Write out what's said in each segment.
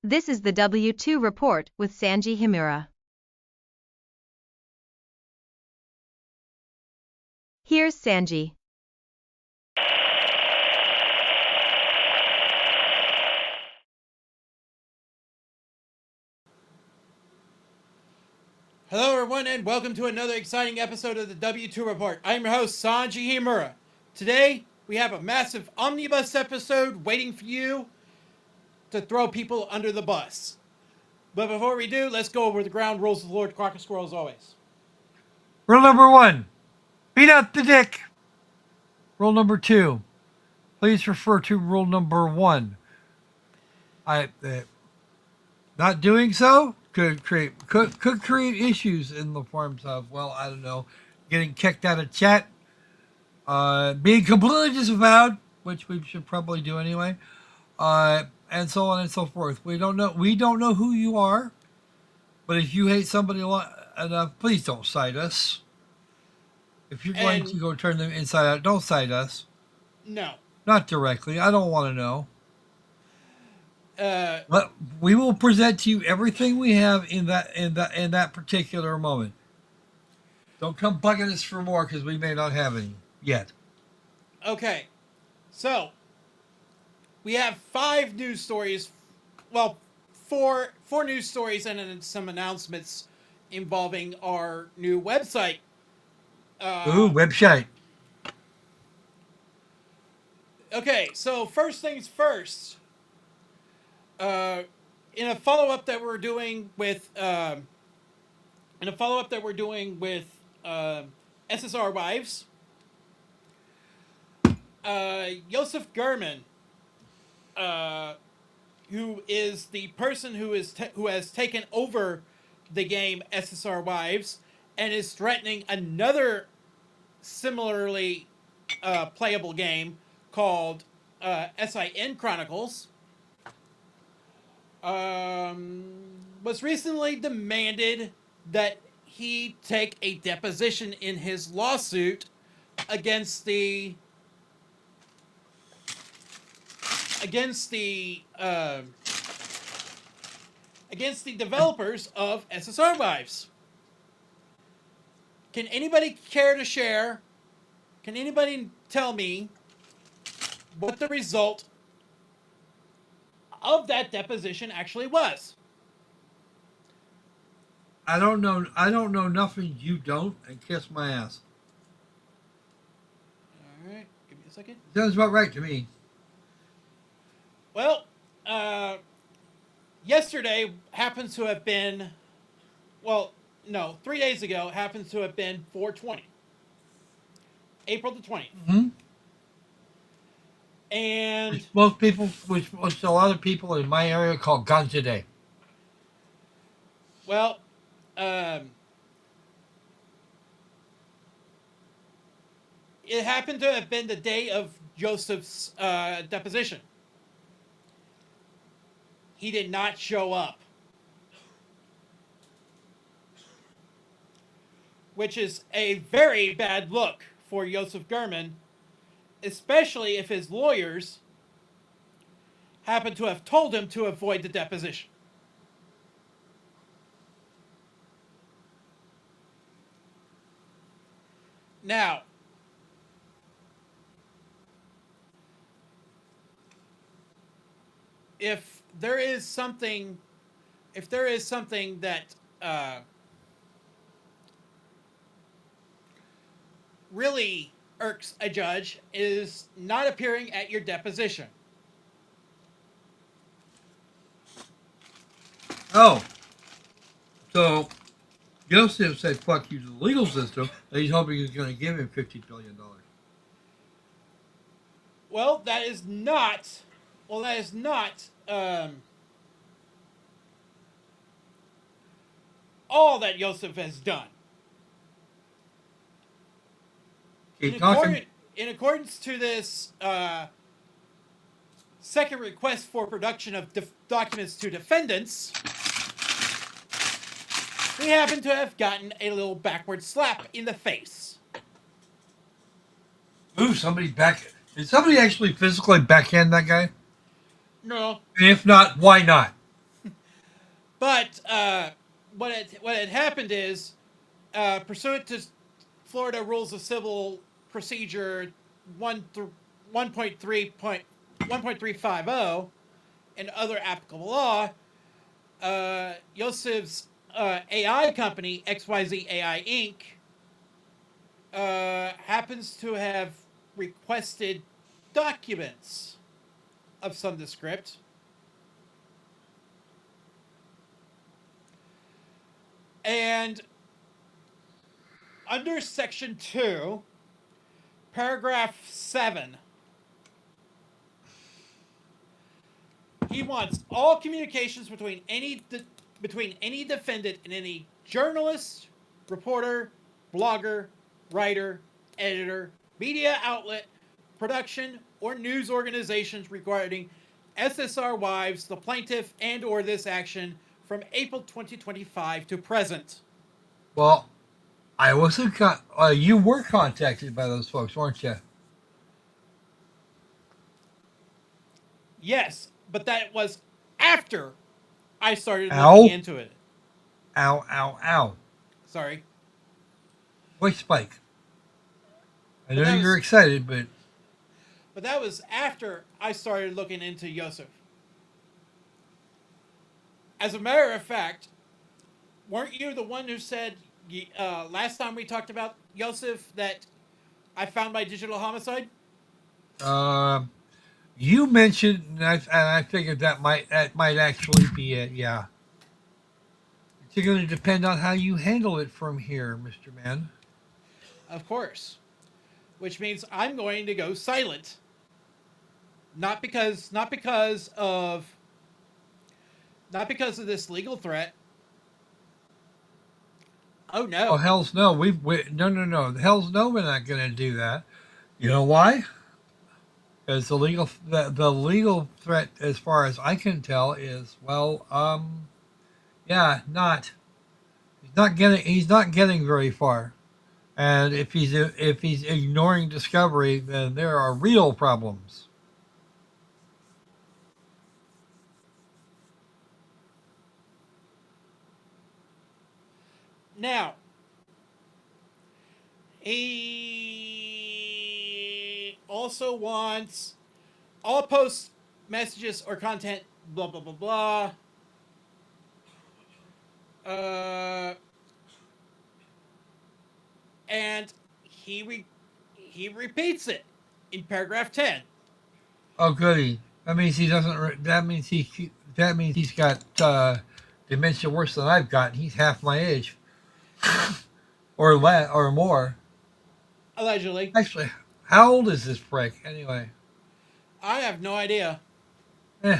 This is the W2 report with Sanji Himura. Here's Sanji. Hello everyone and welcome to another exciting episode of the W2 Report. I'm your host Sanji Himura. Today we have a massive Omnibus episode waiting for you to throw people under the bus. But before we do, let's go over the ground rules of Lord Crocosquirrel as always. Rule number 1, beat out the dick. Rule number 2, please refer to rule number 1. Not doing so could create issues in the forms of, well, I don't know, getting kicked out of chat, being completely disavowed, which we should probably do anyway, and so on and so forth. We don't know who you are, but if you hate somebody enough, please don't cite us. If you're going to go turn them inside out, don't cite us. No. Not directly. I don't want to know. But we will present to you everything we have in that particular moment. Don't come bugging us for more because we may not have any yet. Okay, so we have 5 news stories. Well, four news stories and then some announcements involving our new website. Website. Okay, so first things first. In a follow-up that we're doing with SSR Wives, Joseph German, who is the person who has taken over the game SSR Wives and is threatening another similarly playable game called SIN Chronicles, was recently demanded that he take a deposition in his lawsuit against the developers of SSR Wives. Can anybody care to share? Can anybody tell me what the result of that deposition actually was? I don't know nothing you don't, and kiss my ass. Alright, give me a second. Sounds about right to me. Well, yesterday happens to have been, 3 days ago happens to have been 4/20. April the 20th. Mm-hmm. And which a lot of people in my area call Ganja Day. Well, it happened to have been the day of Joseph's deposition. He did not show up, which is a very bad look for Joseph German, especially if his lawyers happen to have told him to avoid the deposition. Now, if there is something that really irks a judge, is not appearing at your deposition. Oh, so Joseph said fuck you to the legal system, and he's hoping he's going to give him $50 billion. Well, that is not all that Joseph has done. In accordance to this second request for production of documents to defendants, we happen to have gotten a little backward slap in the face. Ooh, did somebody actually physically backhand that guy? No. And if not, why not? But what had happened is, pursuant to Florida Rules of Civil Procedure 1.3.1.350 and other applicable law, Yosef's AI company, XYZ AI Inc., happens to have requested documents of some descript. And under Section 2, Paragraph 7, he wants all communications between any defendant and any journalist, reporter, blogger, writer, editor, media outlet, production, or news organizations regarding SSR Wives, the plaintiff, and or this action from April 2025 to present. Well, I wasn't. You were contacted by those folks, weren't you? Yes, but that was after I started looking Ow! into it. Ow! Ow! Ow! Sorry. Voice spike. I But know that you're was excited, but but that was after I started looking into Yosef. As a matter of fact, weren't you the one who said last time we talked about Yosef that I found my digital homicide? uh, you mentioned, and I figured that might actually be it. Yeah, it's going to depend on how you handle it from here, Mr. Man. Of course. Which means I'm going to go silent. Not because of this legal threat. Oh Oh no. hell's no! No. Hell's no! We're not going to do that. You know why? Because the legal threat, as far as I can tell, is yeah, not he's not getting very far. And if he's ignoring discovery, then there are real problems. Now, he also wants all posts, messages, or content, blah, blah, blah, blah. And he repeats it in paragraph 10. Oh goody! That means he doesn't. That means he's got dementia worse than I've got. He's half my age, or more. Allegedly. Actually, how old is this prick anyway? I have no idea. Eh,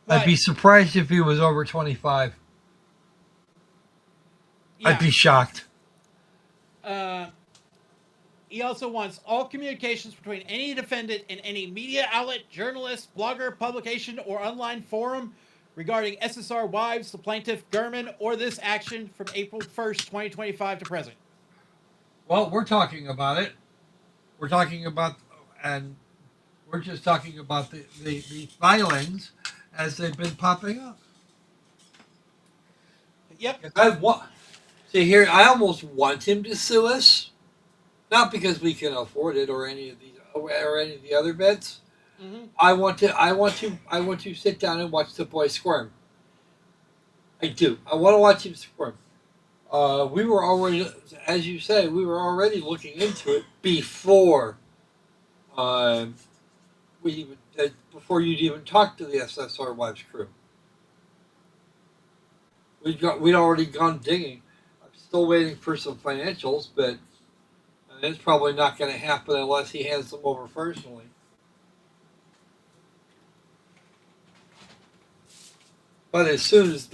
I'd But, be surprised if he was over 25. I'd yeah. be shocked. He also wants all communications between any defendant and any media outlet, journalist, blogger, publication, or online forum regarding SSR Wives, the plaintiff, Gurman, or this action from April 1st, 2025 to present. Well, we're talking about it. We're talking about, and we're just talking about the filings as they've been popping up. Yep. See here, I almost want him to sue us, not because we can afford it or any of the other bets. Mm-hmm. I want to sit down and watch the boy squirm. I do. I want to watch him squirm. We were already, as you say, we were already looking into it before before you'd even talked to the SSR Wives crew. We'd already gone digging. I'm still waiting for some financials, but it's probably not going to happen unless he hands them over personally. But as soon as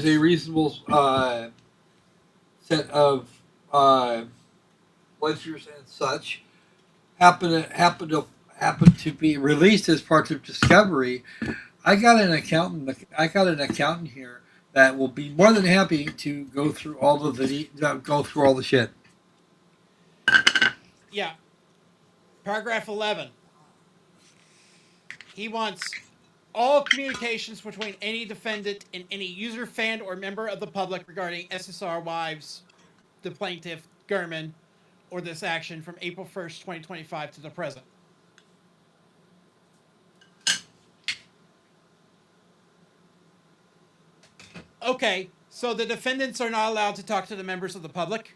a reasonable set of ledgers and such happen to be released as part of discovery, I got an accountant here that will be more than happy to go through all the shit. Yeah. Paragraph 11. He wants all communications between any defendant and any user, fan, or member of the public regarding SSR Wives, the plaintiff, Gurman, or this action from April 1st, 2025 to the present. Okay, so the defendants are not allowed to talk to the members of the public?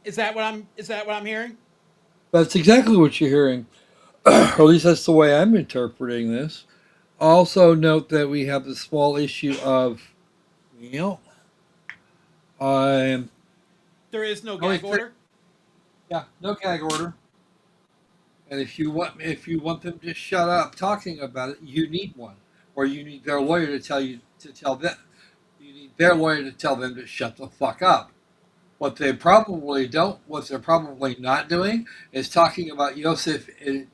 Is that what I'm hearing? That's exactly what you're hearing. Or at least that's the way I'm interpreting this. Also note that we have the small issue of, you know, um, There is no oh, gag order? yeah, no gag order. And if you want them to shut up talking about it, you need one, or you need their lawyer to tell them. You need their lawyer to tell them to shut the fuck up. What they're probably not doing is talking about Yosef in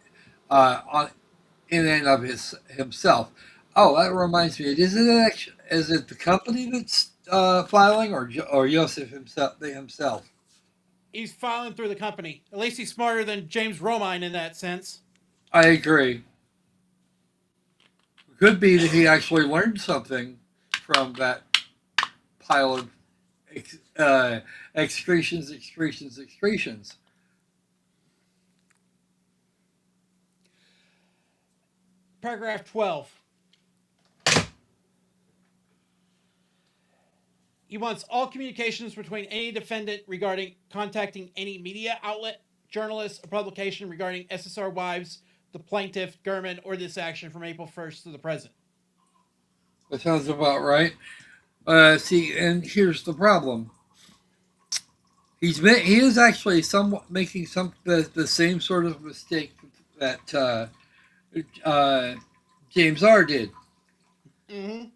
and of himself. Oh, that reminds me. Is it the company that's filing, or Yosef himself? He's filing through the company. At least he's smarter than James Romine in that sense. I agree. Could be that he actually learned something from that pile of excretions. Paragraph 12. He wants all communications between any defendant regarding contacting any media outlet, journalist, or publication regarding SSR Wives, the plaintiff, Gurman, or this action from April 1st to the present. That sounds about right. See, and here's the problem. He is actually somewhat making the same sort of mistake that James R. did, Mm-hmm.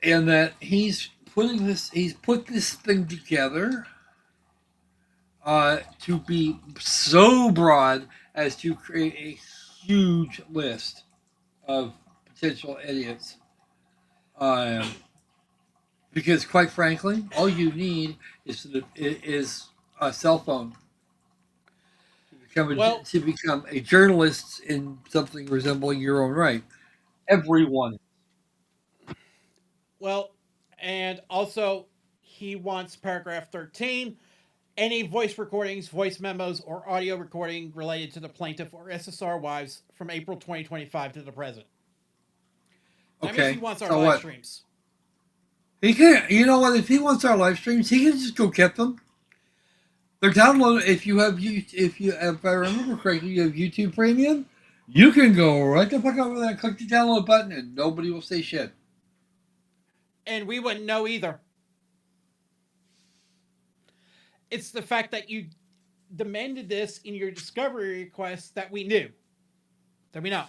and that he's put this thing together to be so broad as to create a huge list of potential idiots. Um, because quite frankly, all you need is a cell phone Well, to become a journalist in something resembling your own right. Everyone. well, and also he wants paragraph 13. Any voice recordings, voice memos, or audio recording related to the plaintiff or SSR Wives from April 2025 to the present. That means he Okay, wants our so live what? streams. He can. You know what? If he wants our live streams, he can just go get them. They're downloaded. If I remember correctly, you have YouTube Premium. You can go right the fuck over there, click the download button, and nobody will say shit. And we wouldn't know either. It's the fact that you demanded this in your discovery request that we knew. That we know.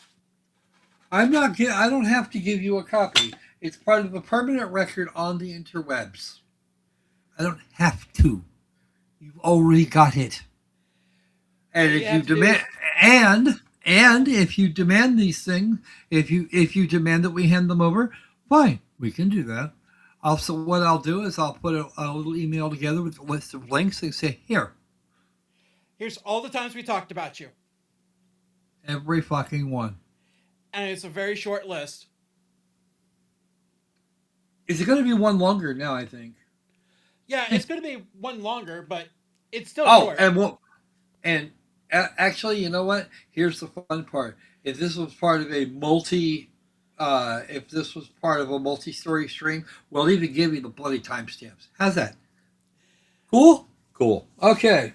I'm not. I don't have to give you a copy. It's part of the permanent record on the interwebs. I don't have to. You've already got it. And if you demand, and if you demand these things, if you demand that we hand them over, fine, we can do that. Also, what I'll do is I'll put a little email together with a list of links and say, here, Here's all the times we talked about you. every fucking one. And it's a very short list. Is it going to be one longer now? I think. Yeah, it's going to be one longer, but it's still Oh, short. actually, you know what? Here's the fun part. If this was part of if this was part of a multi-story stream, we'll even give you the bloody timestamps. How's that? Cool. Cool. Okay.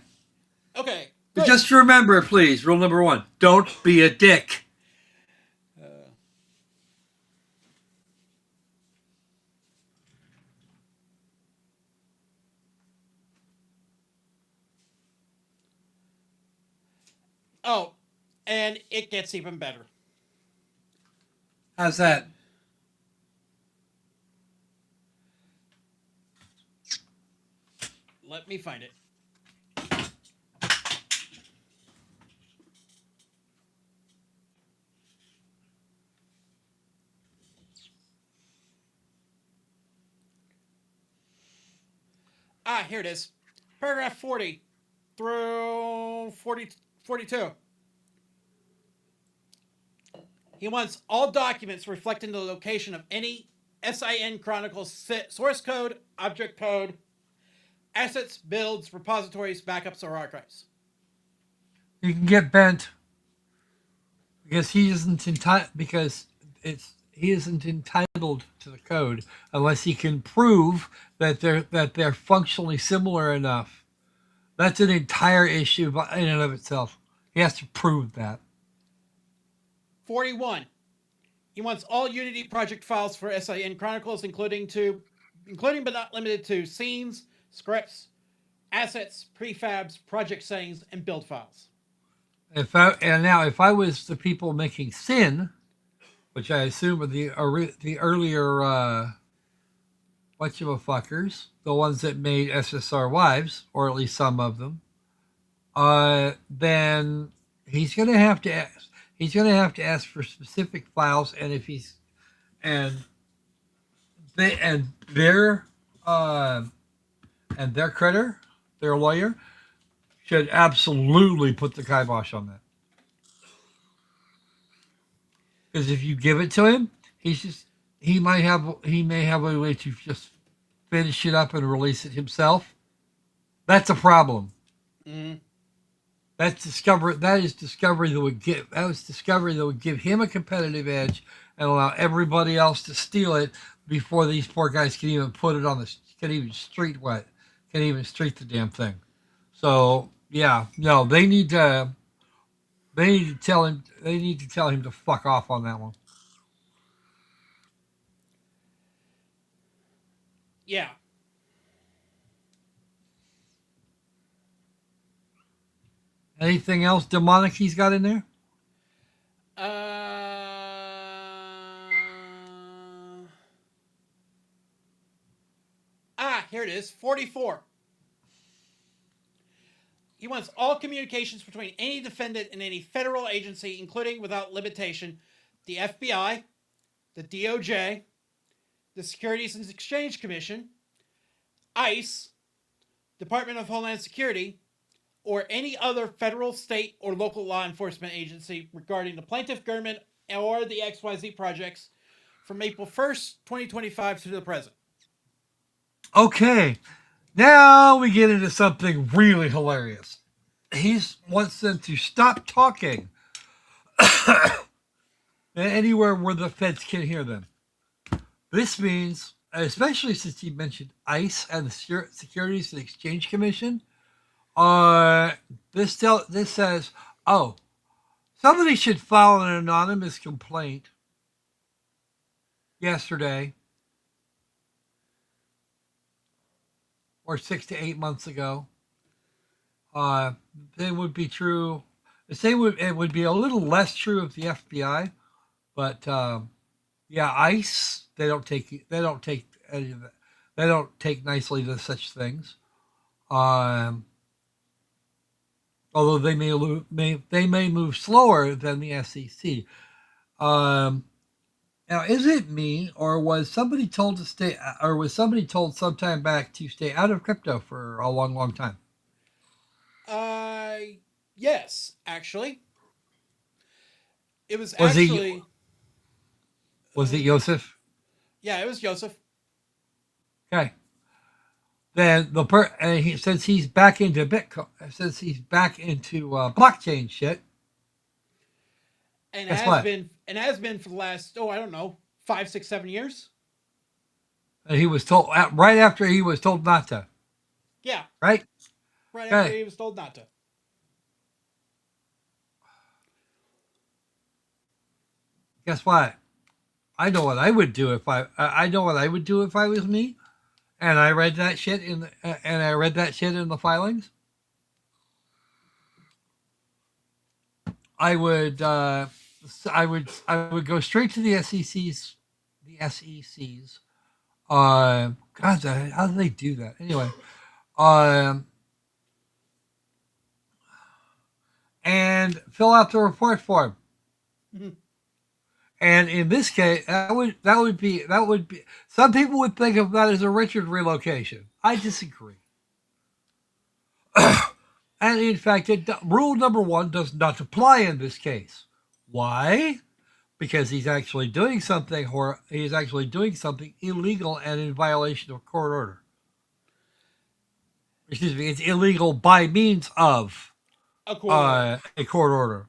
Okay. But Good. just remember, please, rule number 1: don't be a dick. Oh, and it gets even better. How's that? Let me find it. Here it is. Paragraph 40 through 42. He wants all documents reflecting the location of any SIN Chronicles source code, object code, assets, builds, repositories, backups, or archives. You can get bent because he isn't entitled to the code unless he can prove that they're functionally similar enough. That's an entire issue in and of itself. He has to prove that. 41. He wants all Unity project files for SIN Chronicles, including but not limited to scenes, scripts, assets, prefabs, project settings, and build files. If I was the people making Sin, which I assume are the earlier whatchamafuckers, the ones that made SSR Wives, or at least some of them, then he's gonna have to ask for specific files, and if he's and their critter, their lawyer, should absolutely put the kibosh on that. Because if you give it to him, he may have a way to just finish it up and release it himself. That's a problem. Mm-hmm. That is discovery that would give him a competitive edge and allow everybody else to steal it before these poor guys can even street the damn thing. So yeah, no, they need to tell him to fuck off on that one. Yeah. Anything else demonic he's got in there? Here it is. 44. He wants all communications between any defendant and any federal agency, including without limitation, the FBI, the DOJ, the Securities and Exchange Commission, ICE, Department of Homeland Security, or any other federal, state, or local law enforcement agency regarding the plaintiff government or the XYZ projects from April 1st, 2025 to the present. Okay, now we get into something really hilarious. He wants them to stop talking anywhere where the feds can hear them. This means, especially since he mentioned ICE and the Securities and Exchange Commission, this says, oh, somebody should file an anonymous complaint yesterday or 6 to 8 months ago. Then would be true. It would be a little less true of the FBI, but yeah, ICE they don't take any of that. They don't take nicely to such things. Although they may move slower than the SEC. Now, is it me, or was somebody told sometime back to stay out of crypto for a long, long time? Yes, actually. It was Was actually... Was it Joseph? Yeah, it was Joseph. Okay. Then since he's back into Bitcoin, since he's back into blockchain shit, and has been for the last 5, 6, 7 years. And he was told right after he was told not to. Yeah. Right. Right after he was told not to. Guess what? I know what I would do if I was me, and I read that shit in the filings. I would go straight to the SEC's. God, how do they do that? Anyway, and fill out the report form. Mm-hmm. And in this case, that would be. Some people would think of that as a Richard relocation. I disagree. And in fact, rule number one does not apply in this case. Why? Because he's actually doing something, or he's actually doing something illegal and in violation of court order. Excuse me, it's illegal by means of A court order. a court order.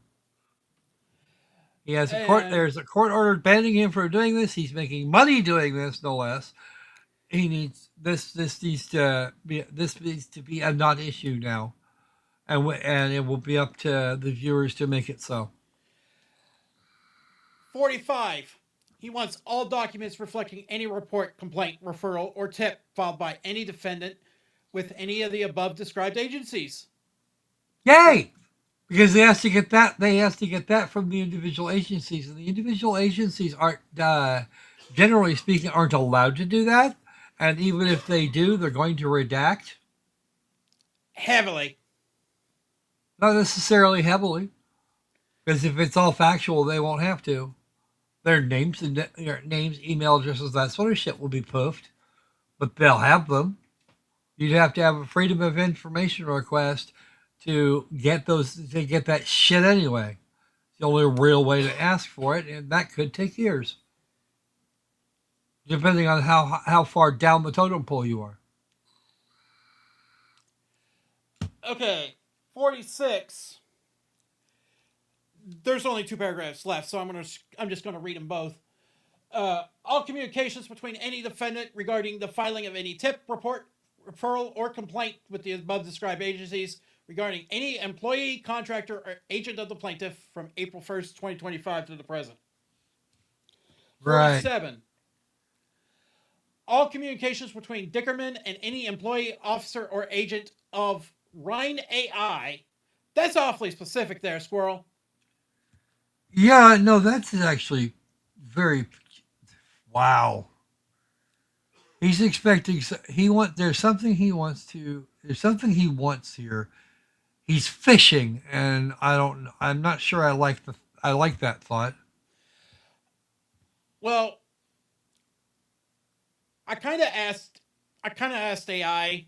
He has a court. And There's a court order banning him from doing this. He's making money doing this, no less. He needs this. This needs to be. This needs to be a non-issue now, and it will be up to the viewers to make it so. 45. He wants all documents reflecting any report, complaint, referral, or tip filed by any defendant with any of the above described agencies. Yay! Because they have to get that. They have to get that from the individual agencies, and the individual agencies aren't, generally speaking, aren't allowed to do that. And even if they do, they're going to redact. Heavily. Not necessarily heavily, because if it's all factual, they won't have to. Their names and their names, email addresses, that sort of shit will be poofed, but they'll have them. You'd have to have a freedom of information request to get that shit anyway. It's the only real way to ask for it, and that could take years, depending on how far down the totem pole you are. Okay, 46. There's only 2 paragraphs left, so I'm just gonna read them both. All communications between any defendant regarding the filing of any tip, report, referral, or complaint with the above described agencies regarding any employee, contractor, or agent of the plaintiff from April 1st, 2025 to the present. Right. 47. All communications between Dickerman and any employee, officer, or agent of Rhine AI. That's awfully specific there, Squirrel. Yeah, no, that's actually very. Wow. He's expecting. There's something he wants to. There's something he wants here. He's fishing, and I'm not sure. I like that thought. Well, I kind of asked AI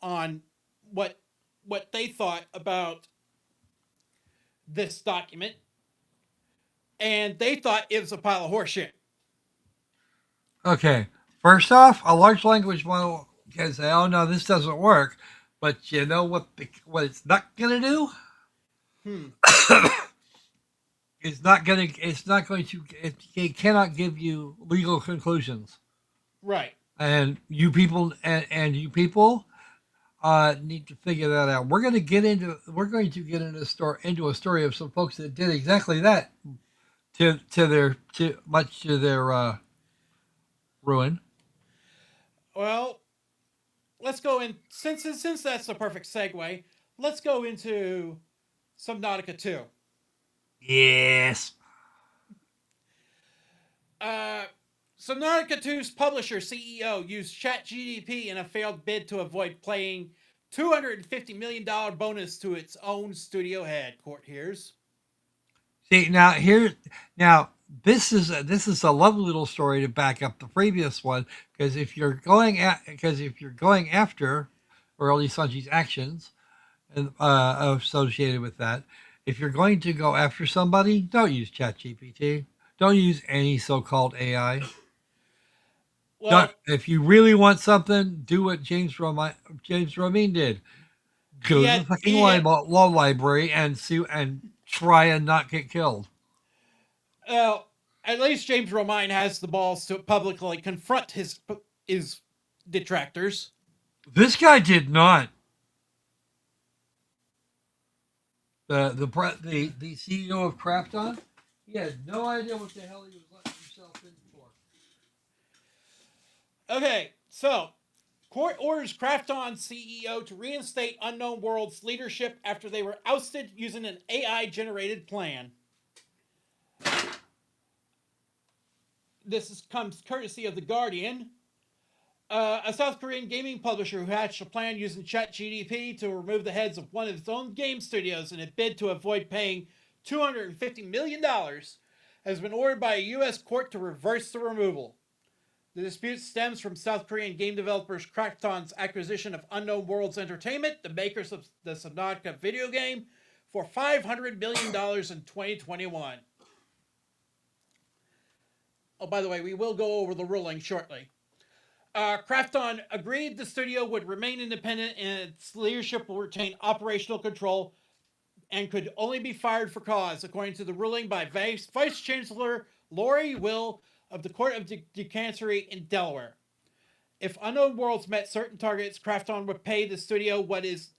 on what they thought about this document, and they thought it was a pile of horseshit. Okay. First off, a large language model can say, "Oh no, this doesn't work," but you know what it's not gonna do? It's not going to. It cannot give you legal conclusions. Right. And you people need to figure that out. We're going to get into a story of some folks that did exactly that much to their ruin. Well, let's go in since that's the perfect segue. Let's go into Subnautica 2. Yes. Subnautica 2's publisher CEO used ChatGPT in a failed bid to avoid paying $250 million bonus to its own studio head, court hears. See, this is a lovely little story to back up the previous one, because if you're going after, or at least Sanji's actions and associated with that, if you're going to go after somebody, don't use ChatGPT. Don't use any so-called AI. Well, if you really want something, do what James Romine did. Go to the fucking law library and try and not get killed. Well, at least James Romine has the balls to publicly confront his detractors. This guy did not. The CEO of Krafton, he had no idea what the hell he was letting himself in for. Okay, so court orders Krafton CEO to reinstate Unknown World's leadership after they were ousted using an AI-generated plan. This comes courtesy of The Guardian. A South Korean gaming publisher who hatched a plan using ChatGPT to remove the heads of one of its own game studios in a bid to avoid paying $250 million has been ordered by a U.S. court to reverse the removal. The dispute stems from South Korean game developers Krafton's acquisition of Unknown Worlds Entertainment, the makers of the Subnautica video game, for $500 million in 2021. Oh, by the way, we will go over the ruling shortly. Krafton agreed the studio would remain independent and its leadership will retain operational control and could only be fired for cause, according to the ruling by Vice Chancellor Lori Will of the Court of Chancery in Delaware. If Unknown Worlds met certain targets, Krafton would pay the studio what is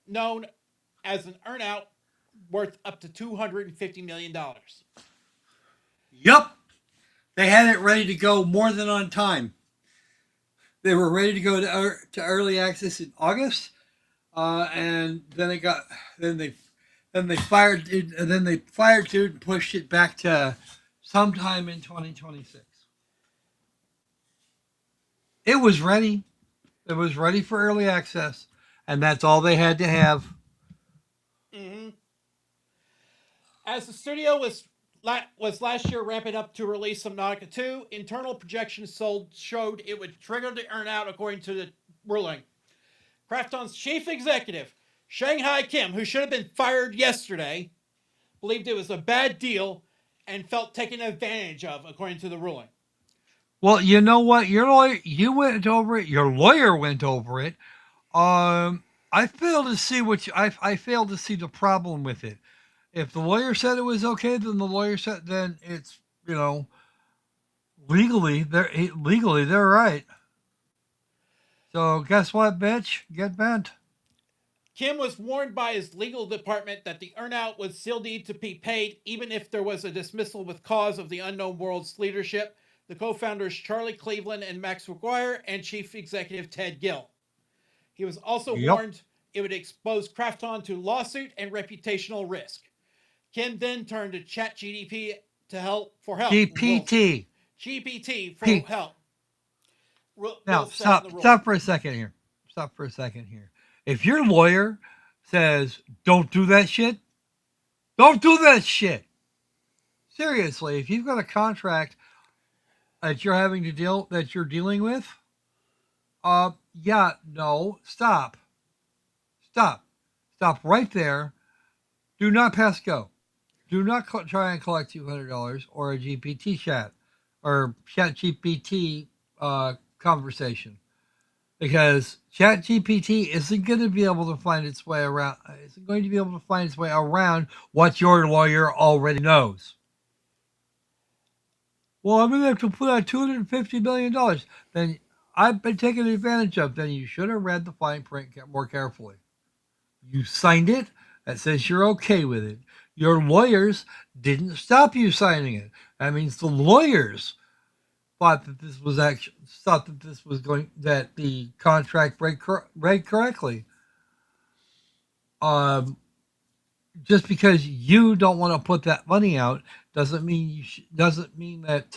known as an earnout worth up to $250 million. Yup. They had it ready to go more than on time. They were ready to go to early access in August, and then they fired it, and then they fired it and pushed it back to sometime in 2026. It was ready. It was ready for early access, and that's all they had to have. Mm-hmm. As the studio was last year ramping up to release Subnautica 2, internal projections showed it would trigger the earnout according to the ruling. Krafton's chief executive, Shanghai Kim, who should have been fired yesterday, believed it was a bad deal and felt taken advantage of, according to the ruling. Well, you know what? You went over it. Your lawyer went over it. I failed to see I failed to see the problem with it. If the lawyer said it was okay, then the lawyer said then it's legally they're right. So guess what, bitch? Get bent. Kim was warned by his legal department that the earnout would still need to be paid even if there was a dismissal with cause of the Unknown Worlds leadership, the co-founders Charlie Cleveland and Max McGuire, and chief executive Ted Gill. He was also warned it would expose Krafton to lawsuit and reputational risk. Kim then turned to ChatGPT for help. GPT for help. Now stop for a second here. Stop for a second here. If your lawyer says don't do that shit, don't do that shit. Seriously, if you've got a contract that you're dealing with, stop right there. Do not pass go. Do not try and collect $200 or a GPT chat or ChatGPT conversation, because ChatGPT isn't going to be able to find its way around. Isn't going to be able to find its way around what your lawyer already knows. Well, I'm going to have to put out $250 million. Then I've been taken advantage of. Then you should have read the fine print more carefully. You signed it. That says you're okay with it. Your lawyers didn't stop you signing it. That means the lawyers thought that that the contract read correctly. Just because you don't want to put that money out doesn't mean that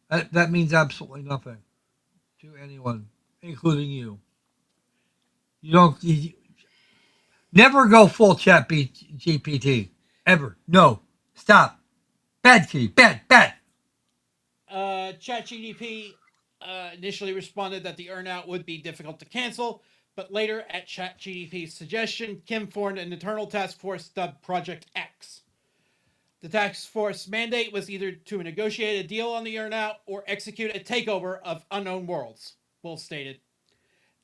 that means absolutely nothing to anyone, including you. Never go full chat GPT. Ever. No. Stop. Bad kitty. Bad. ChatGPT initially responded that the earnout would be difficult to cancel, but later, at ChatGPT's suggestion, Kim formed an internal task force dubbed Project X. The task force mandate was either to negotiate a deal on the earnout or execute a takeover of Unknown Worlds, Will stated.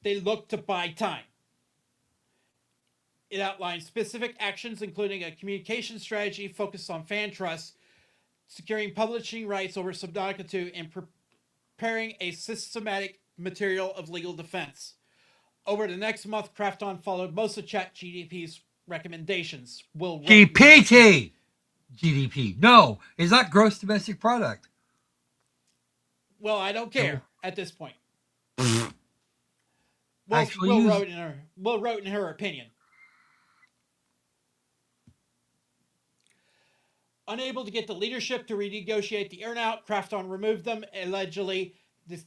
They looked to buy time. It outlined specific actions, including a communication strategy focused on fan trust, securing publishing rights over Subnautica 2, and preparing a systematic material of legal defense. Over the next month, Krafton followed most of ChatGPT's recommendations. GPT! GDP. No, it's not gross domestic product. Well, I don't care at this point. Will wrote in her opinion. Unable to get the leadership to renegotiate the earnout, Krafton removed them. Allegedly,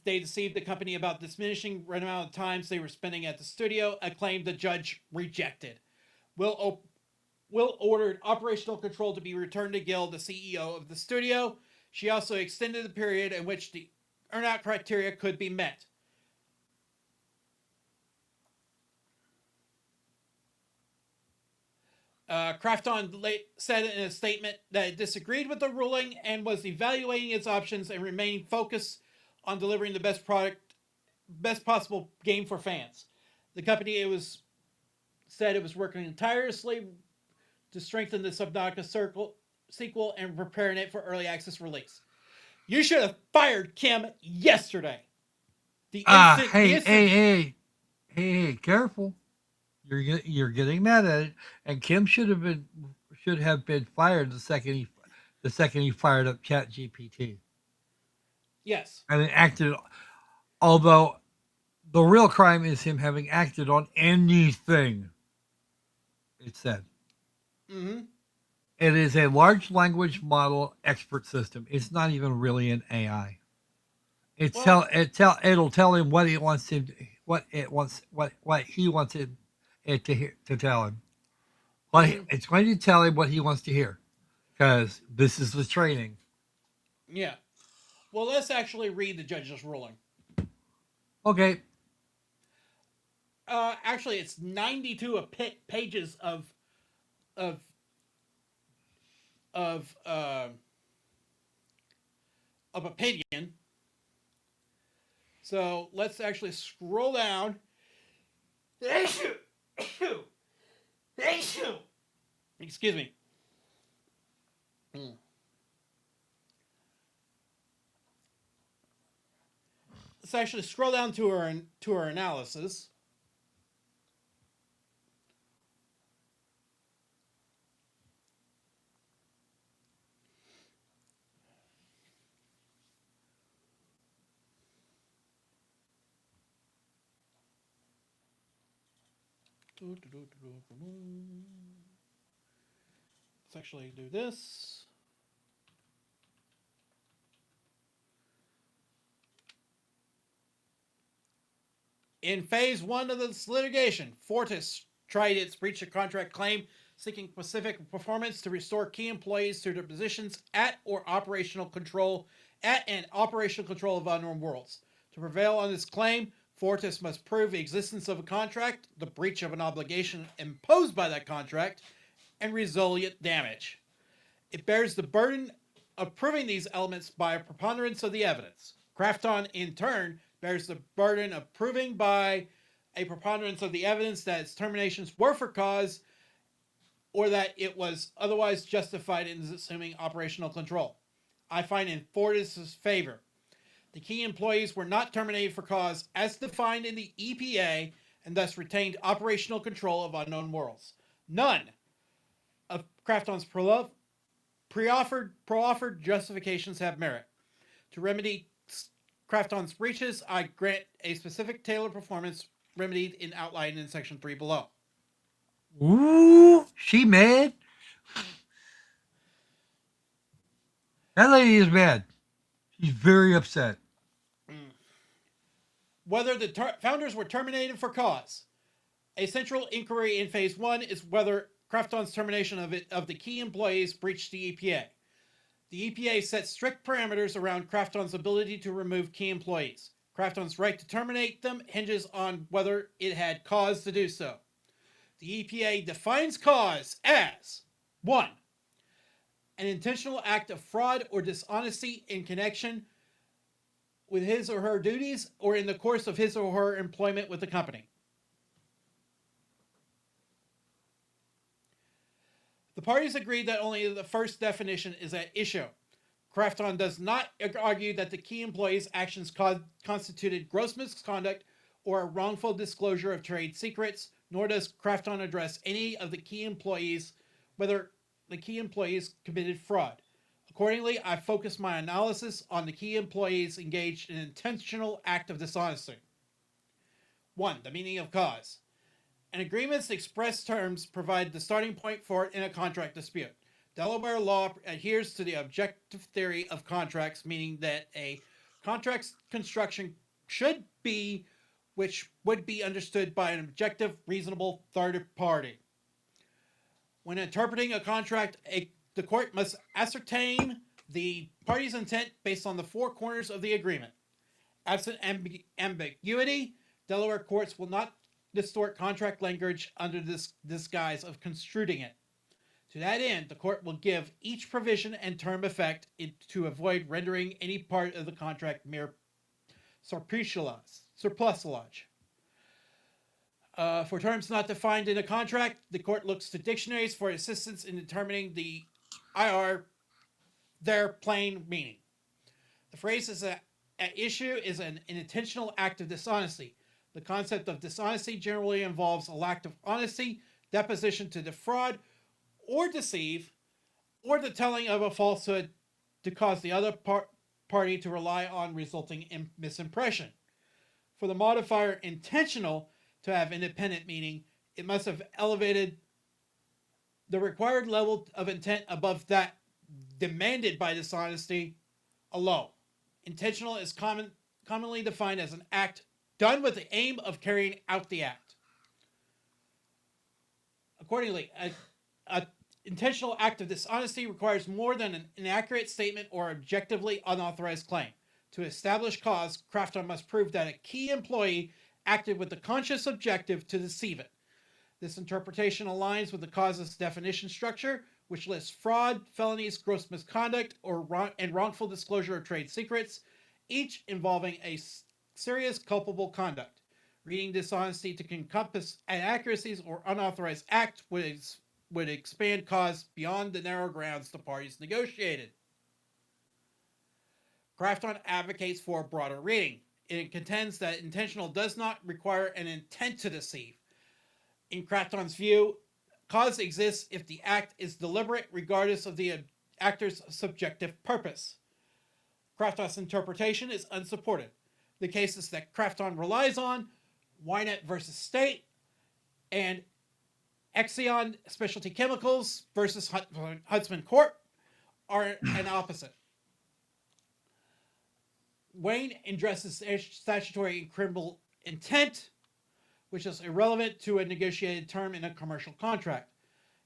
they deceived the company about the diminishing amount of times they were spending at the studio, a claim the judge rejected. Will ordered operational control to be returned to Gill, the CEO of the studio. She also extended the period in which the earnout criteria could be met. Krafton said in a statement that it disagreed with the ruling and was evaluating its options and remaining focused on delivering the best possible game for fans. The company said it was working tirelessly to strengthen the Subnautica sequel and preparing it for early access release. You should have fired Kim yesterday. Hey, careful. You're getting mad at it, and Kim should have been fired the second he fired up ChatGPT. Yes. And then acted, although the real crime is him having acted on anything. It said. Mm-hmm. It is a large language model expert system. It's not even really an AI. It'll tell him what he wants him what he wants it to tell him. It's going to tell him what he wants to hear, because this is the training. Yeah. Well, let's actually read the judge's ruling. Okay. Actually, it's 92 pages of opinion. So let's actually scroll down. Excuse me. Let's actually scroll down to her analysis. Let's actually do this. In phase 1 of this litigation, Fortis tried its breach of contract claim seeking specific performance to restore key employees to their positions at operational control of Unknown Worlds. To prevail on this claim, Fortis must prove the existence of a contract, the breach of an obligation imposed by that contract, and resilient damage. It bears the burden of proving these elements by a preponderance of the evidence. Krafton, in turn, bears the burden of proving by a preponderance of the evidence that its terminations were for cause or that it was otherwise justified in assuming operational control. I find in Fortis' favor. The key employees were not terminated for cause as defined in the EPA and thus retained operational control of Unknown Worlds. None of Krafton's pro-offered justifications have merit. To remedy Krafton's breaches, I grant a specific tailored performance remedied in outlined in section 3 below. Ooh, she mad? That lady is mad. She's very upset. Whether the founders were terminated for cause. A central inquiry in phase 1 is whether Krafton's termination of the key employees breached the EPA. The EPA sets strict parameters around Krafton's ability to remove key employees. Krafton's right to terminate them hinges on whether it had cause to do so. The EPA defines cause as 1. An intentional act of fraud or dishonesty in connection with his or her duties or in the course of his or her employment with the company. The parties agreed that only the first definition is at issue. Krafton does not argue that the key employees' actions constituted gross misconduct or a wrongful disclosure of trade secrets, nor does Krafton address any of the key employees, whether the key employees committed fraud. Accordingly, I focus my analysis on the key employees engaged in an intentional act of dishonesty. 1. The meaning of cause. An agreement's express terms provide the starting point for it in a contract dispute. Delaware law adheres to the objective theory of contracts, meaning that a contract's construction should be which would be understood by an objective, reasonable third party. When interpreting a contract, the court must ascertain the parties' intent based on the four corners of the agreement. Absent ambiguity, Delaware courts will not distort contract language under this disguise of construing it. To that end, the court will give each provision and term effect to avoid rendering any part of the contract mere surplusage. For terms not defined in a contract, the court looks to dictionaries for assistance in determining their plain meaning. The phrase at issue is an intentional act of dishonesty. The concept of dishonesty generally involves a lack of honesty, deposition to defraud or deceive, or the telling of a falsehood to cause the other party to rely on, resulting in misimpression. For the modifier intentional to have independent meaning, it must have elevated the required level of intent above that demanded by dishonesty alone. Intentional is commonly defined as an act done with the aim of carrying out the act. Accordingly, a intentional act of dishonesty requires more than an inaccurate statement or objectively unauthorized claim. To establish cause, Krafton must prove that a key employee acted with the conscious objective to deceive it. This interpretation aligns with the cause's definition structure, which lists fraud, felonies, gross misconduct, and wrongful disclosure of trade secrets, each involving a serious culpable conduct. Reading dishonesty to encompass inaccuracies or unauthorized act would expand cause beyond the narrow grounds the parties negotiated. Krafton advocates for a broader reading. It contends that intentional does not require an intent to deceive. In Krafton's view, cause exists if the act is deliberate regardless of the actor's subjective purpose. Krafton's interpretation is unsupported. The cases that Krafton relies on, Wynett versus State, and Exxon Specialty Chemicals versus Huntsman Corp, are an opposite. Wayne addresses statutory and criminal intent, which is irrelevant to a negotiated term in a commercial contract.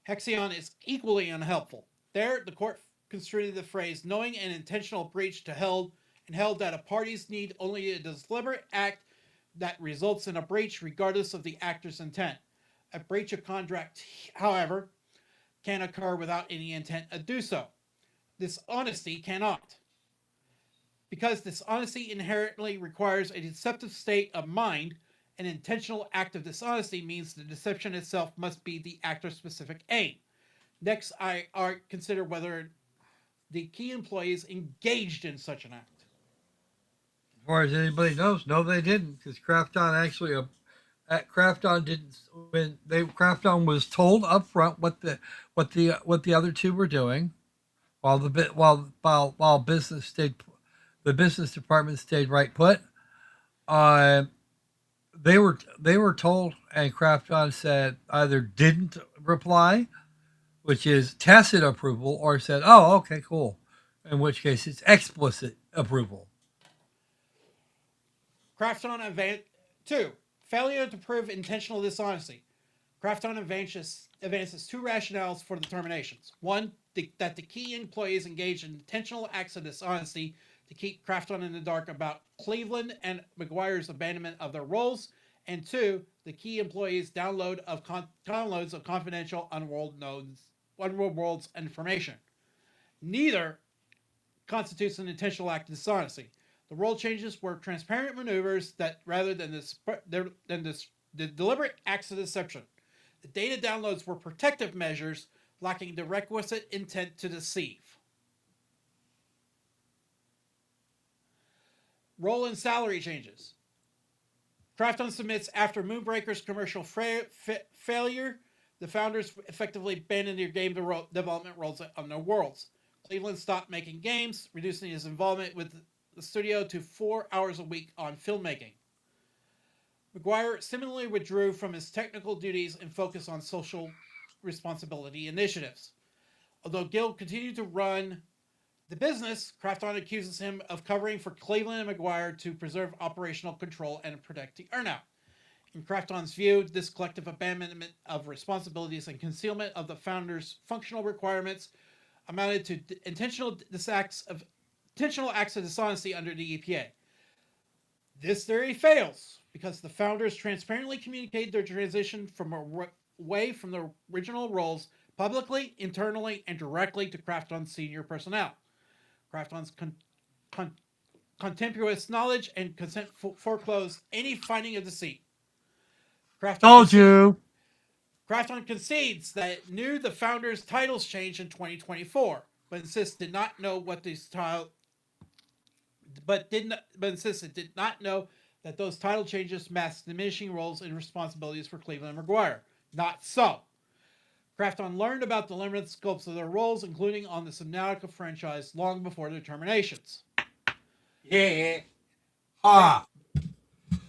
Hexion is equally unhelpful. There, the court construed the phrase knowing an intentional breach to held that a parties need only a deliberate act that results in a breach regardless of the actor's intent. A breach of contract, however, can occur without any intent to do so. Dishonesty cannot. Because dishonesty inherently requires a deceptive state of mind, an intentional act of dishonesty means the deception itself must be the actor's specific aim. Next, I consider whether the key employees engaged in such an act. As far as anybody knows, no, they didn't, because Krafton didn't. Krafton was told up front what the other two were doing, while the business department stayed right put. They were told, and Krafton said either didn't reply, which is tacit approval, or said, "Oh, okay, cool," in which case it's explicit approval. Krafton advances 2. Failure to prove intentional dishonesty. Krafton advances two rationales for the terminations. One, that the key employees engaged in intentional acts of dishonesty to keep Krafton in the dark about Cleveland and McGuire's abandonment of their roles. And 2, the key employees' downloads of confidential Unworld Worlds information. Neither constitutes an intentional act of dishonesty. The role changes were transparent maneuvers that, rather than the deliberate acts of deception. The data downloads were protective measures lacking the requisite intent to deceive. Role and salary changes. Krafton submits after Moonbreaker's commercial failure, the founders effectively abandoned their game development roles on their worlds. Cleveland stopped making games, reducing his involvement with the studio to 4 hours a week on filmmaking. McGuire similarly withdrew from his technical duties and focused on social responsibility initiatives. Although Gill continued to run the business, Krafton accuses him of covering for Cleveland and McGuire to preserve operational control and protect the earnout. In Krafton's view, this collective abandonment of responsibilities and concealment of the founders' functional requirements amounted to intentional acts of dishonesty under the EPA. This theory fails because the founders transparently communicated their transition away from their original roles publicly, internally, and directly to Krafton's senior personnel. Krafton's contemporaneous knowledge and consent foreclosed any finding of deceit. Told you. Krafton concedes that it knew the founders' titles changed in 2024, but insists did not know what these but insists it did not know that those title changes masked diminishing roles and responsibilities for Cleveland and McGuire. Not so. Krafton learned about the limited scopes of their roles, including on the Subnautica franchise, long before their terminations. Yeah. Ah.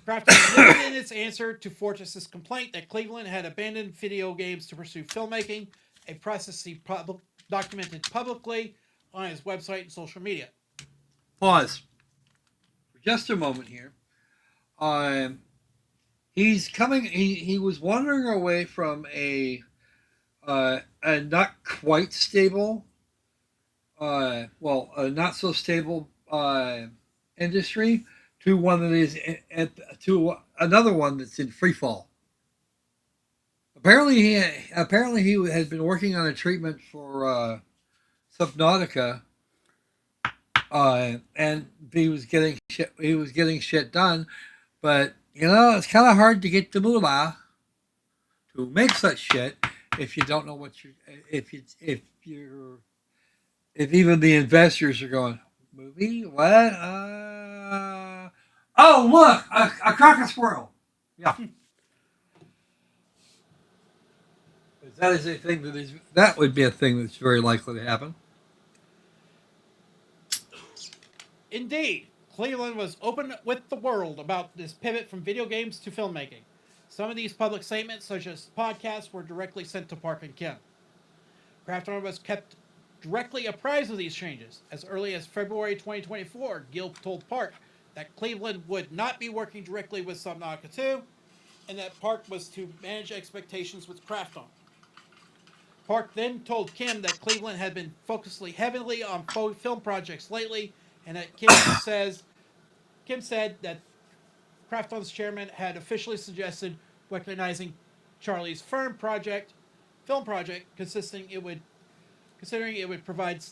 Krafton admitted in its answer to Fortress's complaint that Cleveland had abandoned video games to pursue filmmaking, a process he documented publicly on his website and social media. Pause for just a moment here. He's coming. He was wandering away from a not quite stable, a not so stable industry to one that is to another one that's in free fall. Apparently, he had been working on a treatment for Subnautica, and he was getting shit done, but it's kind of hard to get the moolah to make such shit if you don't know what you if even the investors are going, movie what oh look, a crocosquirrel. Yeah. That is a thing that would be a thing that's very likely to happen. Indeed, Cleveland was open with the world about this pivot from video games to filmmaking. Some of these public statements, such as podcasts, were directly sent to Park and Kim. Krafton was kept directly apprised of these changes. As early as February 2024, Gil told Park that Cleveland would not be working directly with Subnautica 2, and that Park was to manage expectations with Krafton. Park then told Kim that Cleveland had been focusing heavily on film projects lately, and that Kim said that Krafton's chairman had officially suggested recognizing Charlie's film project, considering it would provide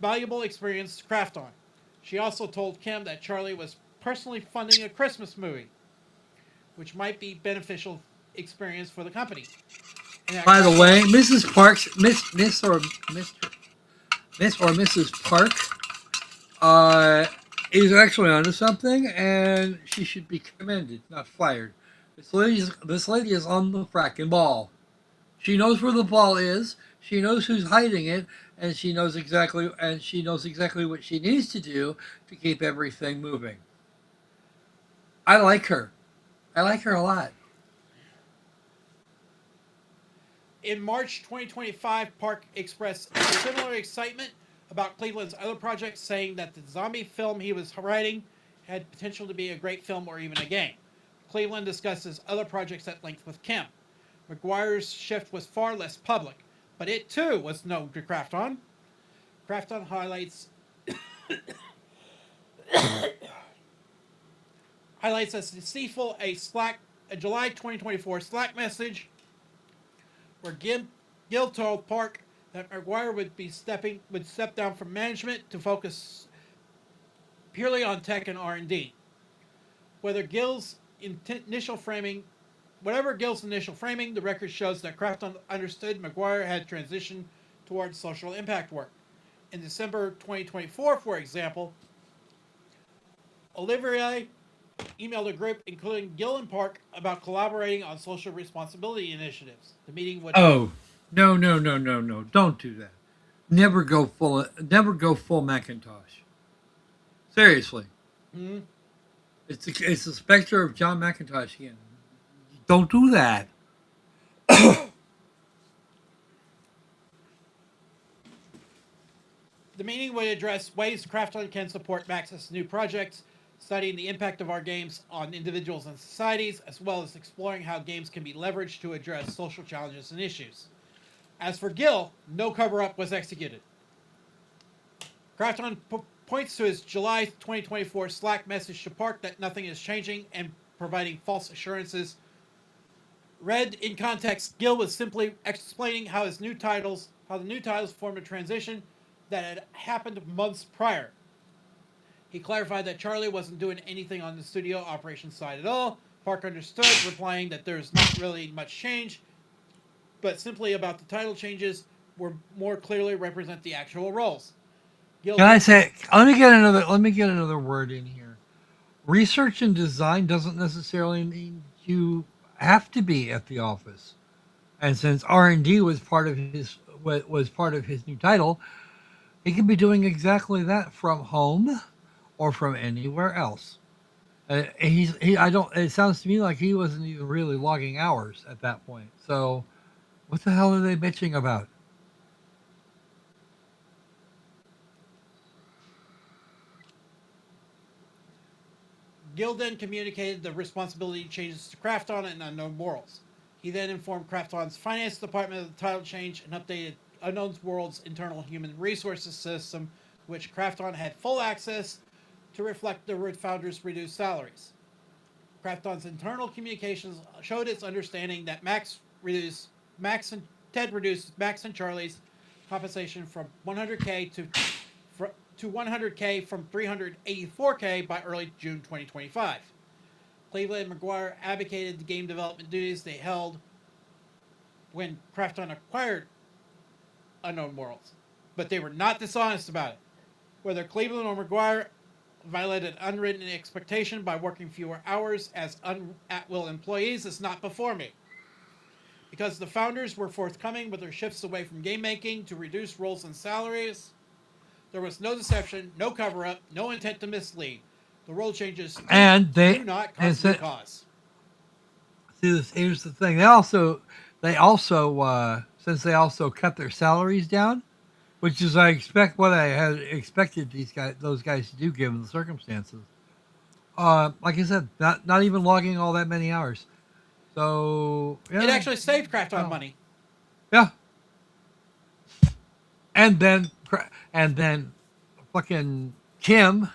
valuable experience to Krafton. She also told Kim that Charlie was personally funding a Christmas movie, which might be beneficial experience for the company. By the way, Mrs. Parks, Miss or Mrs. Park, is actually onto something, and she should be commended, not fired. This lady is on the fracking ball. She knows where the ball is. She knows who's hiding it, and she knows exactly what she needs to do to keep everything moving. I like her. I like her a lot. In March 2025, Park expressed similar excitement about Cleveland's other projects, saying that the zombie film he was writing had potential to be a great film or even a game. Cleveland discusses other projects at length with Kim. McGuire's shift was far less public, but it too was known to Krafton. Krafton highlights as deceitful a July 2024 Slack message where Gil told Park that McGuire would step down from management to focus purely on tech and R&D. Whatever Gil's initial framing, the record shows that Krafton understood McGuire had transitioned towards social impact work. In December 2024, for example, Olivier emailed a group, including Gil and Park, about collaborating on social responsibility initiatives. The meeting would... Oh, no. Don't do that. Never go full Macintosh. Seriously. Mm-hmm. It's the specter of John McIntosh again. Don't do that. The meeting would address ways Krafton can support Max's new projects, studying the impact of our games on individuals and societies, as well as exploring how games can be leveraged to address social challenges and issues. As for Gil, no cover-up was executed. Krafton points to his July 2024 Slack message to Park that nothing is changing and providing false assurances. Read in context, Gil was simply explaining how the new titles formed a transition that had happened months prior. He clarified that Charlie wasn't doing anything on the studio operations side at all. Park understood, replying that there's not really much change, but simply about the title changes were more clearly represent the actual roles. Gil Can I say? Let me get another word in here. Research and design doesn't necessarily mean you have to be at the office. And since R&D was part of his new title, he can be doing exactly that from home or from anywhere else. He's he. I don't. It sounds to me like he wasn't even really logging hours at that point. So, what the hell are they bitching about? Gil then communicated the responsibility changes to Krafton and Unknown Worlds. He then informed Krafton's finance department of the title change and updated Unknown Worlds' internal human resources system, which Krafton had full access to reflect the founders' reduced salaries. Krafton's internal communications showed its understanding that Ted reduced Max and Charlie's compensation from 100K to 100K from 384K by early June 2025. Cleveland and McGuire advocated the game development duties they held when Krafton acquired Unknown Worlds, but they were not dishonest about it. Whether Cleveland or McGuire violated unwritten expectation by working fewer hours as at-will employees is not before me. Because the founders were forthcoming with their shifts away from game making to reduce roles and salaries, there was no deception, no cover-up, no intent to mislead. The role changes And do they not and constitute cause. see this. Here's the thing. They also since they also cut their salaries down, which is I expect what I had expected those guys to do given the circumstances. Like I said, not even logging all that many hours. So It yeah, actually saved Krafton well, money. yeah. And then fucking Kim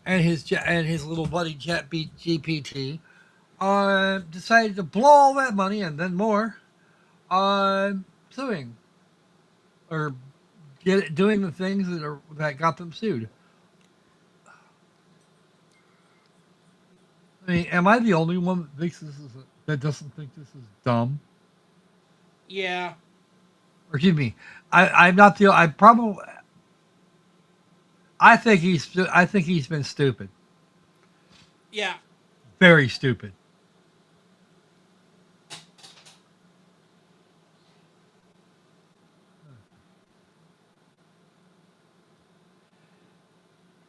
and his little buddy GPT decided to blow all that money and then more on suing or doing the things that got them sued. I mean, am I the only one that doesn't think this is dumb? Yeah, Or excuse me, I'm not the. I probably. I think he's been stupid, yeah, very stupid.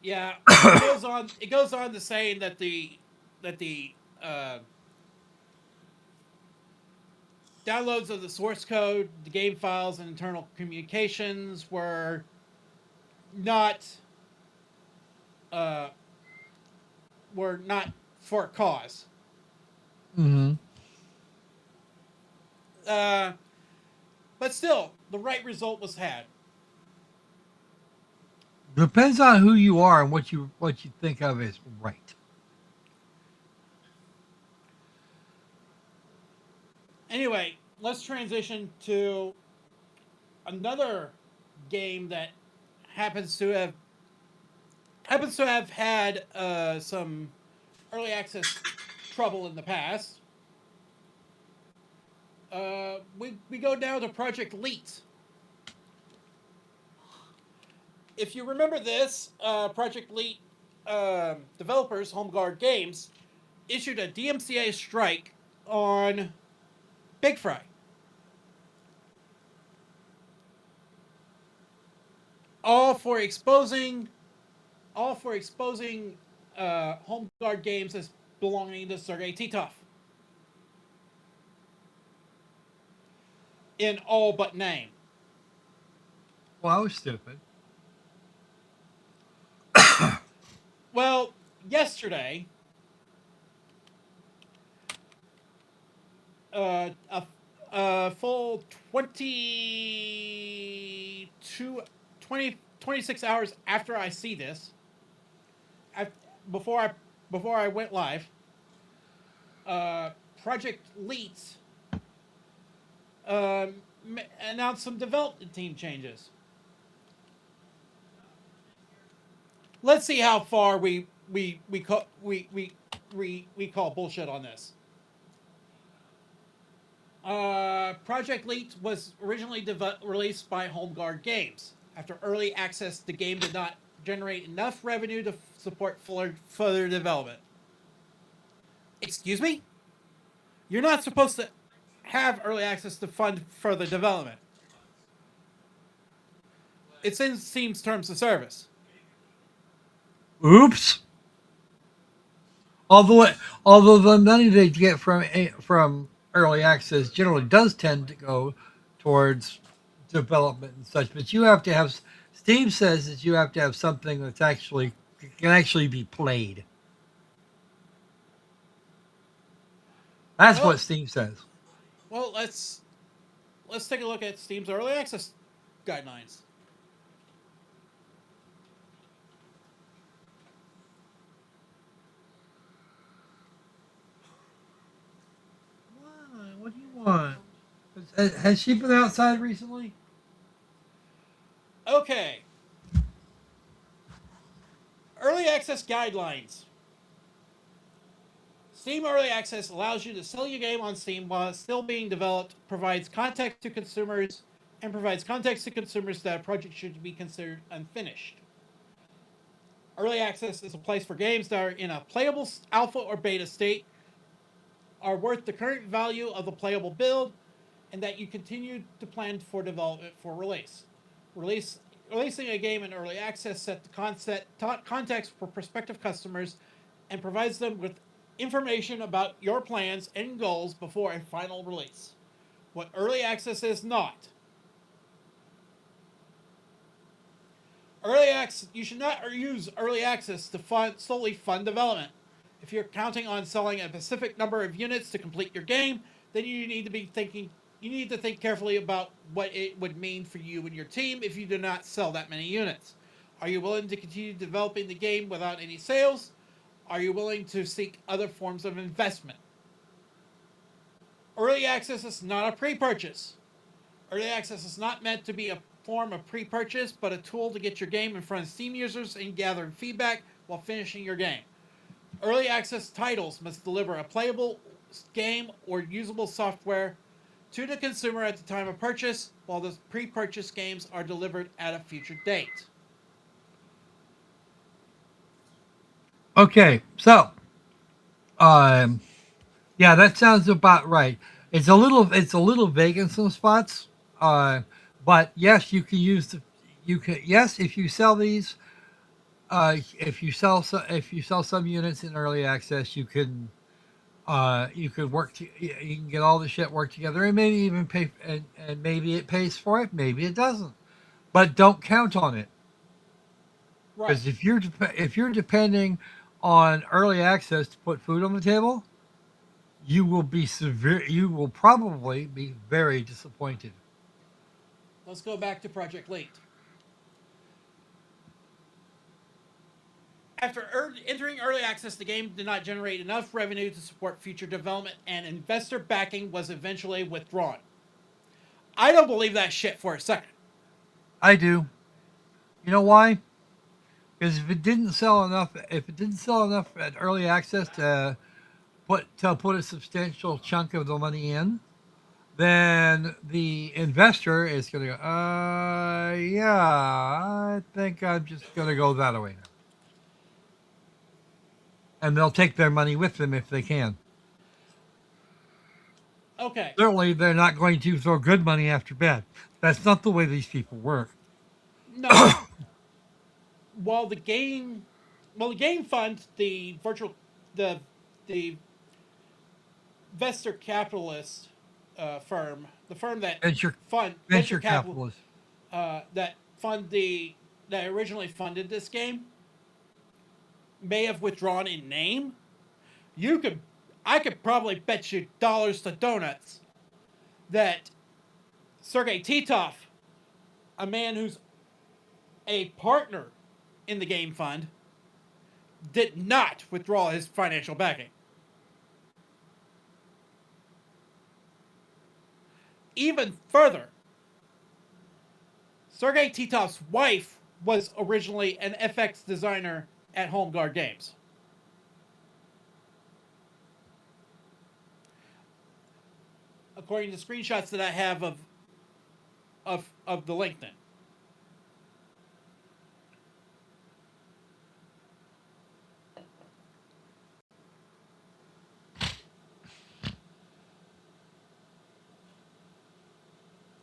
yeah. It goes on. It goes on to saying that the uh, downloads of the source code, the game files, and internal communications not uh, were not for a cause. Mm-hmm. Uh, but still, the right result was had. Depends on who you are and what you think of as right. Anyway, let's transition to another game that happens to have had some early access trouble in the past. We go down to Project Leet. If you remember this, Project Leet developers, Home Guard Games, issued a DMCA strike on Big Fry. All for exposing Home Guard Games as belonging to Sergei Titov in all but name. Well, I was stupid. Well, yesterday, a full 22 26 hours after I see this, before I went live, Project Leets um, announced some development team changes. Let's see how far we call bullshit on this. Project Leets was originally released by HomeGuard Games. After early access, the game did not generate enough revenue to support further development. Excuse me? You're not supposed to have early access to fund further development. It's in Steam's terms of service. Oops. Although the money they get from early access generally does tend to go towards development and such, but you have to have. Steam says that you have to have something that's actually can actually be played. That's what Steam says. Well, let's take a look at Steam's early access guidelines. What do you want? Has she been outside recently? Okay. Early access guidelines. Steam Early Access allows you to sell your game on Steam while it's still being developed, provides context to consumers that a project should be considered unfinished. Early access is a place for games that are in a playable alpha or beta state, are worth the current value of the playable build, and that you continue to plan for development for release. Releasing a game in early access sets the context for prospective customers and provides them with information about your plans and goals before a final release. What early access is not. You should not use early access to solely fund development. If you're counting on selling a specific number of units to complete your game, then you need to think carefully about what it would mean for you and your team if you do not sell that many units. Are you willing to continue developing the game without any sales? Are you willing to seek other forms of investment? Early access is not a pre-purchase. Early access is not meant to be a form of pre-purchase, but a tool to get your game in front of Steam users and gather feedback while finishing your game. Early access titles must deliver a playable game or usable software to the consumer at the time of purchase, while the pre-purchase games are delivered at a future date. Okay, so, yeah, that sounds about right. It's a little vague in some spots, but yes, yes, if you sell these, if you sell some units in early access, you can you can get all the shit work together and maybe even pay and maybe it pays for it, maybe it doesn't, but don't count on it. Right. Because if you're depending on early access to put food on the table, you will be severe. You will probably be very disappointed. Let's go back to Project Leet. After entering early access, the game did not generate enough revenue to support future development, and investor backing was eventually withdrawn. I don't believe that shit for a second. I do. You know why? Because if it didn't sell enough at early access to put a substantial chunk of the money in, then the investor is going to go, yeah, I think I'm just going to go that way now. And they'll take their money with them if they can. Okay. Certainly, they're not going to throw good money after bad. That's not the way these people work. No. While the game fund, the venture capitalist firm, the firm that Venture capitalists. That originally funded this game, may have withdrawn in name. I could probably bet you dollars to donuts that Sergei Titov, a man who's a partner in the game fund, did not withdraw his financial backing. Even further, Sergei Titov's wife was originally an FX designer at Home Guard Games. According to screenshots that I have of the LinkedIn.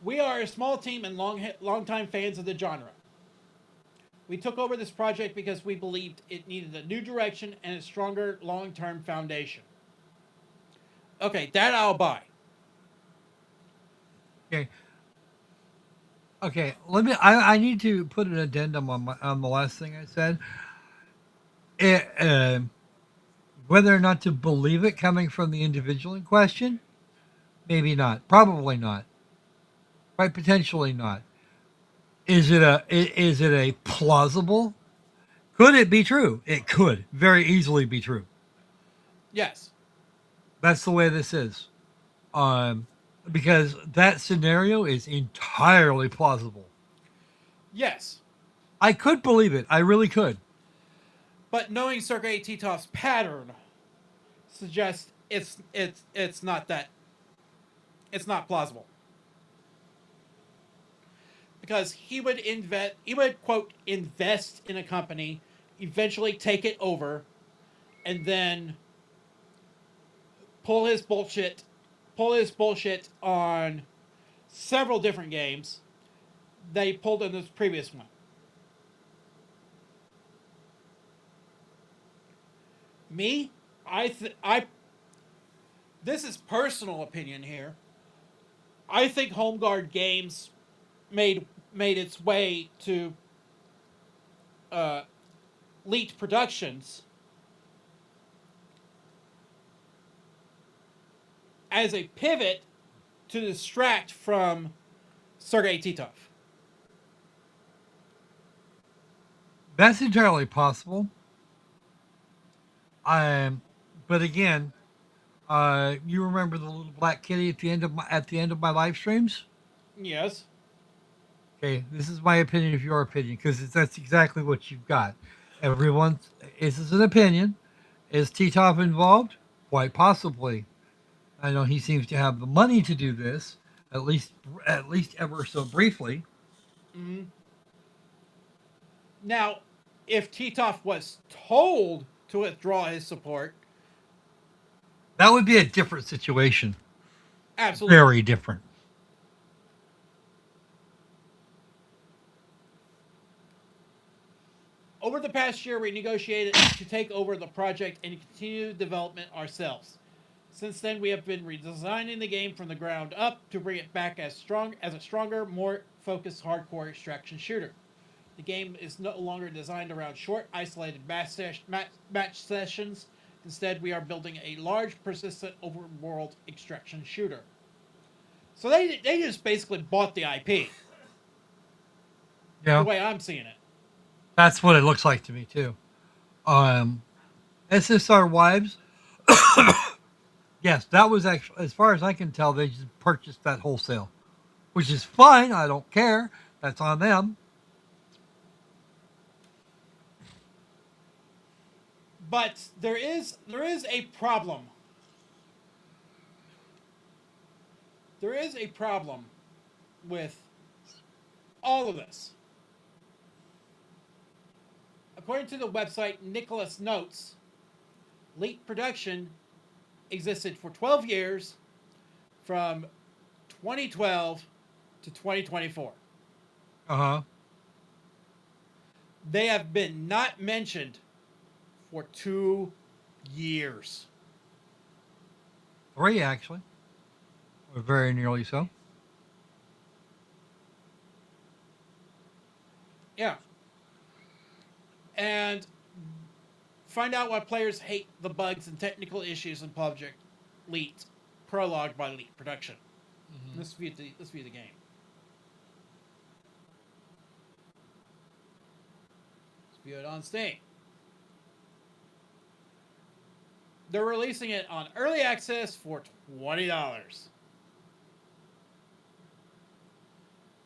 We are a small team and long-time fans of the genre. We took over this project because we believed it needed a new direction and a stronger long-term foundation. Okay, that I'll buy. Okay. Okay. I need to put an addendum on the last thing I said. Whether or not to believe it coming from the individual in question, maybe not. Probably not. Quite potentially not. Is it a plausible? Could it be true? It could very easily be true. Yes. That's the way this is. Because that scenario is entirely plausible. Yes. I could believe it. I really could. But knowing Sergei Titov's pattern suggests it's not that. It's not plausible. Because he would quote invest in a company, eventually take it over, and then pull his bullshit on several different games that he pulled in this previous one. Me, this is personal opinion here. I think Home Guard Games made its way to Leet Productions as a pivot to distract from Sergei Titov. That's entirely possible. But again, you remember the little black kitty at the end of my live streams? Yes. Okay, this is my opinion of your opinion because that's exactly what you've got. This is an opinion. Is Titov involved? Quite possibly. I know he seems to have the money to do this, at least ever so briefly. Mm-hmm. Now, if Titov was told to withdraw his support, that would be a different situation. Absolutely. Very different. Over the past year, we negotiated to take over the project and continue development ourselves. Since then, we have been redesigning the game from the ground up to bring it back as a stronger, more focused hardcore extraction shooter. The game is no longer designed around short, isolated match sessions. Instead, we are building a large, persistent, overworld extraction shooter. So they just basically bought the IP. Yeah. The way I'm seeing it. That's what it looks like to me too. SSR Wives. Yes, that was actually, as far as I can tell, they just purchased that wholesale, which is fine. I don't care. That's on them. But there is a problem. There is a problem with all of this. According to the website Nicholas Notes, Leet Production existed for 12 years from 2012 to 2024. Uh-huh. They have been not mentioned for 2 years. 3, actually. Or very nearly so. Yeah. And find out why players hate the bugs and technical issues in Project Leet, prologue by Leet Production. Mm-hmm. Let's view the game. View it on Steam. They're releasing it on early access for $20.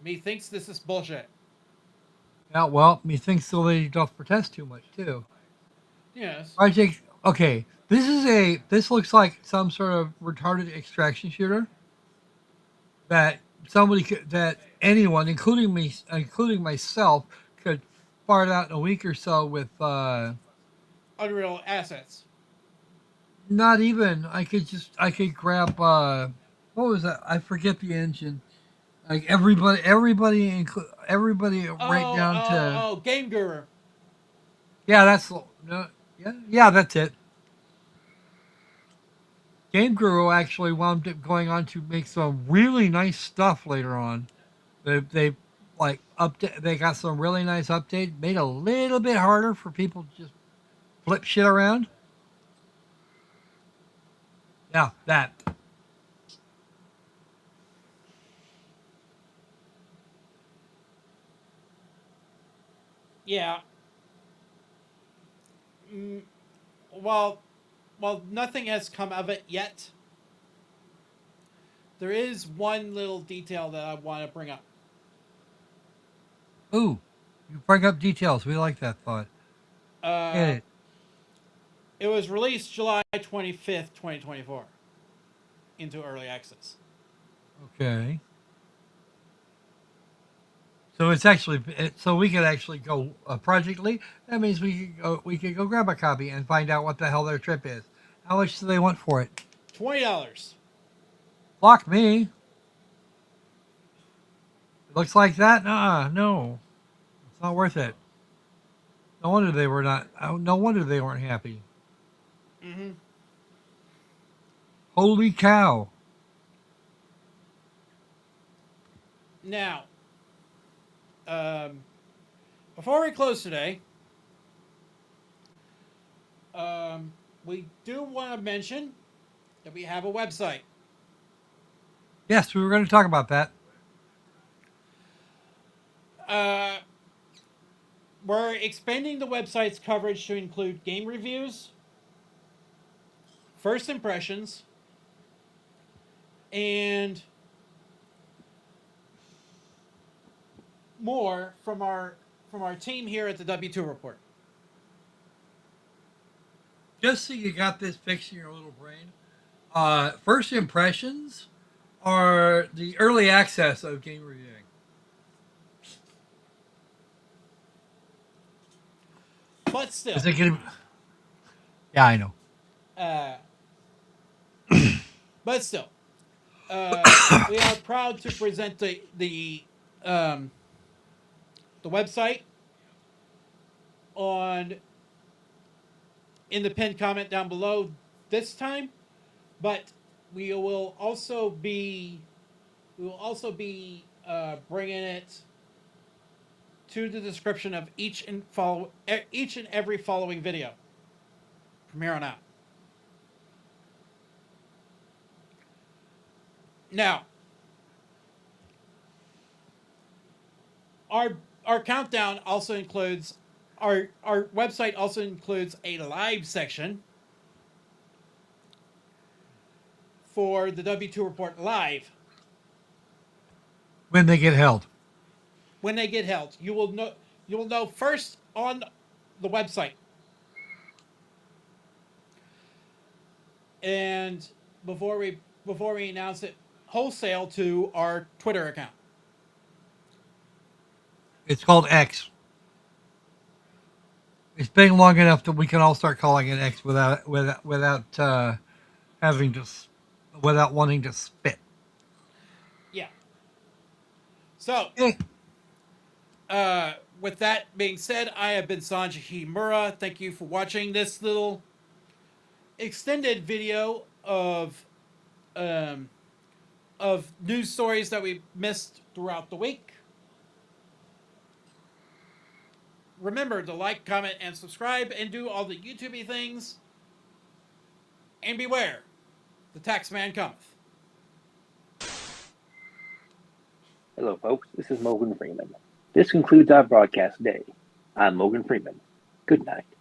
Methinks this is bullshit. Yeah, well, methinks the lady doth protest too much too. Yes. Project. Okay, this looks like some sort of retarded extraction shooter that that anyone, including me, including myself, could fart out in a week or so with. Unreal assets. Not even. I could grab. What was that? I forget the engine. Like everybody, right down to. Game Guru. Yeah, that's no. Yeah, that's it. Game Guru actually wound up going on to make some really nice stuff later on. They like update. They got some really nice update. Made it a little bit harder for people to just flip shit around. Yeah, that. Yeah. Well, nothing has come of it yet. There is one little detail that I want to bring up. Ooh, you bring up details. We like that thought. Get Uh, it. it was released July 25th, 2024, into early access. Okay. So it's actually so we could actually go Project Lead. That means we could go grab a copy and find out what the hell their trip is. How much do they want for it? $20. Block me. It looks like that. No, it's not worth it. No wonder they were not. No wonder they weren't happy. Mm-hmm. Holy cow! Now, before we close today, we do want to mention that we have a website. Yes, we were going to talk about that. We're expanding the website's coverage to include game reviews, first impressions, and more from our team here at the W2 Report. Just so you got this fixed in your little brain, first impressions are the early access of game reviewing. But still, Is it gonna? Yeah, I know. but still, we are proud to present the website on in the pinned comment down below this time, but we will also be bringing it to the description of each and every following video from here on out. Now, our countdown also includes our website also includes a live section for the W2 Report Live. When they get held. When they get held, you will know first on the website. And before we announce it wholesale to our Twitter account. It's called X. It's been long enough that we can all start calling it X without having to without wanting to spit. Yeah. So, with that being said, I have been Sanji Himura. Thank you for watching this little extended video of news stories that we missed throughout the week. Remember to like, comment, and subscribe, and do all the YouTubey things. And beware, the tax man cometh. Hello, folks. This is Morgan Freeman. This concludes our broadcast day. I'm Morgan Freeman. Good night.